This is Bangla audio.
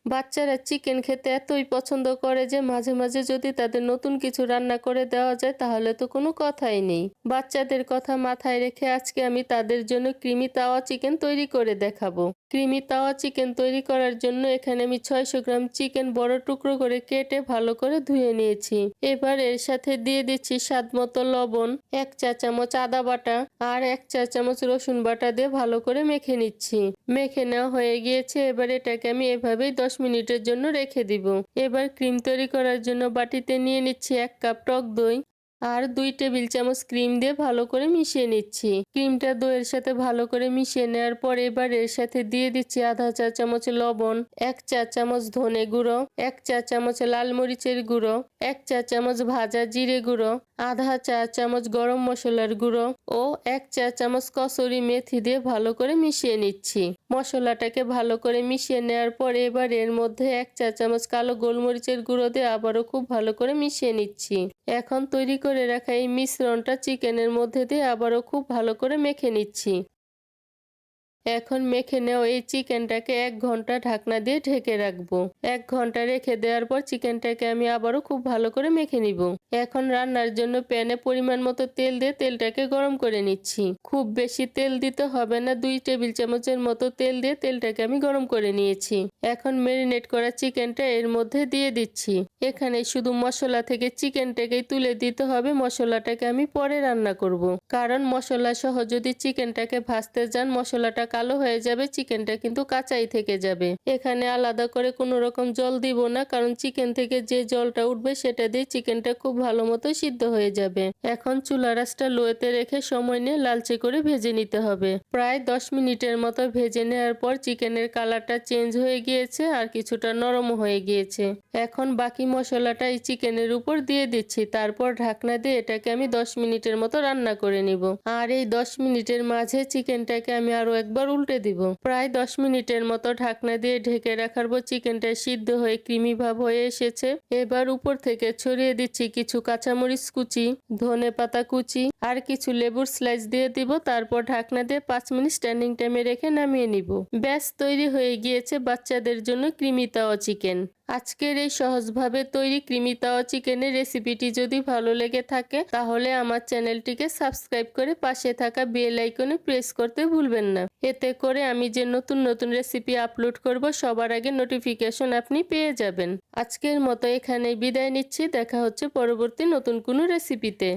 বাচ্চারা চিকেন খেতে এতই পছন্দ করে যে মাঝে মাঝে যদি তাদের নতুন কিছু রান্না করে দেওয়া যায় তাহলে তো কোনো কথাই নেই। বাচ্চাদের কথা মাথায় রেখে আজকে আমি তাদের জন্য ক্রিমি তাওয়া চিকেন তৈরি করে দেখাবো। ক্রিমি তাওয়া চিকেন তৈরি করার জন্য এখানে আমি 600 গ্রাম চিকেন বড় টুকরো করে কেটে ভালো করে ধুয়ে নিয়েছি। এবার এর সাথে দিয়ে দিচ্ছি স্বাদ মতো লবণ, 1 চা চামচ আদা বাটা আর 1 চা চামচ রসুন বাটা দিয়ে ভালো করে মেখে নিচ্ছি। মেখে নেওয়া হয়ে গিয়েছে। এবার এটাকে আমি এভাবেই 10 মিনিটের জন্য রেখে দিব। এবার ক্রিম তৈরি করার জন্য বাটিতে নিয়ে নিচ্ছি 1 কাপ টক দই আর 2 টেবিল চামচ ক্রিম দিয়ে ভালো করে মিশিয়ে নিচ্ছি। ক্রিমটা দইয়ের সাথে ভালো করে মিশিয়ে নেওয়ার পর এবার এর সাথে দিয়ে দিচ্ছি আধা চা চামচ লবণ, 1 চা চামচ ধনে গুঁড়ো, 1 চা চামচ লাল মরিচের গুঁড়ো, 1 চা চামচ ভাজা জিরে গুঁড়ো, আধা চা চামচ গরম মশলার গুঁড়ো ও 1 চা চামচ কসুরি মেথি দিয়ে ভালো করে মিশিয়ে নিচ্ছি। মশলাটাকে ভালো করে মিশিয়ে নেওয়ার পর এবার এর মধ্যে 1 চা চামচ কালো গোলমরিচের গুঁড়ো দিয়ে আবারও খুব ভালো করে মিশিয়ে নিচ্ছি। এখন তৈরি করে রাখা এই মিশ্রণটা চিকেনের মধ্যে দিয়ে আবারও খুব ভালো করে মেখে নিচ্ছি। এখন মেখে নেওয়া এই চিকেনটাকে 1 ঘন্টা ঢাকনা দিয়ে ঢেকে রাখবো। 1 ঘন্টা রেখে দেওয়ার পর চিকেনটাকে আমি আবারও খুব ভালো করে মেখে নিব। এখন রান্নার জন্য প্যানে পরিমাণ মতো তেল দিয়ে তেলটাকে গরম করে নিচ্ছি। খুব বেশি তেল দিতে হবে না, 2 টেবিল চামচের মতো তেল দিয়ে তেলটাকে আমি গরম করে নিয়েছি। এখন ম্যারিনেট করা চিকেনটা এর মধ্যে দিয়ে দিচ্ছি। এখানে শুধু মশলা থেকে চিকেনটাকেই তুলে দিতে হবে, মশলাটাকে আমি পরে রান্না করব। কারণ মশলা সহ যদি চিকেনটাকে ভাজতে যান মশলাটা কালো হয়ে যাবে, চিকেনটা কিন্তু কাঁচাই থেকে যাবে। এখানে আলাদা করে কোনো রকম জল দিব না, কারণ চিকেন থেকে যে জলটা উঠবে সেটা দিয়ে চিকেনটা খুব ভালো মতো সিদ্ধ হয়ে যাবে। এখন চুলার আঁচটা লোতে রেখে সময় নিয়ে লালচে করে ভেজে নিতে হবে। প্রায় 10 মিনিটের মতো ভেজে নেওয়ার পর চিকেনের কালারটা চেঞ্জ হয়ে গিয়েছে আর কিছুটা নরম হয়ে গিয়েছে। এখন বাকি মশলাটা এই চিকেনের উপর দিয়ে দিচ্ছি। তারপর ঢাকনা দিয়ে এটাকে আমি 10 মিনিটের মতো রান্না করে নিব। আর এই 10 মিনিটের মাঝে চিকেনটাকে আমি আরো একবার উল্টে দিব। প্রায় 10 মিনিটের মতো ঢাকনা দিয়ে ঢেকে রাখার পর চিকেনটা সিদ্ধ হয়ে ক্রিমি ভাব হয়ে এসেছে। এবার উপর থেকে ছড়িয়ে দিচ্ছি কিছু কাঁচামরিচ কুচি, ধনেপাতা কুচি আর কিছু লেবুর স্লাইস দিয়ে দিব। তারপর ঢাকনা দিয়ে 5 মিনিট স্ট্যান্ডিং টাইমে রেখে নামিয়ে নিব। ব্যাস তৈরি হয়ে গিয়েছে বাচ্চাদের জন্য ক্রিমি তাওয়া চিকেন। আজকের এই সহজভাবে তৈরি ক্রিমি তাওয়া চিকেনের রেসিপিটি যদি ভালো লেগে থাকে তাহলে আমার চ্যানেলটিকে সাবস্ক্রাইব করে পাশে থাকা বেল আইকনে প্রেস করতে ভুলবেন না। এতে করে আমি যে নতুন নতুন রেসিপি আপলোড করব সবার আগে নোটিফিকেশন আপনি পেয়ে যাবেন। আজকের মতো এখানেই বিদায় নিচ্ছি। দেখা হচ্ছে পরবর্তী নতুন কোনো রেসিপিতে।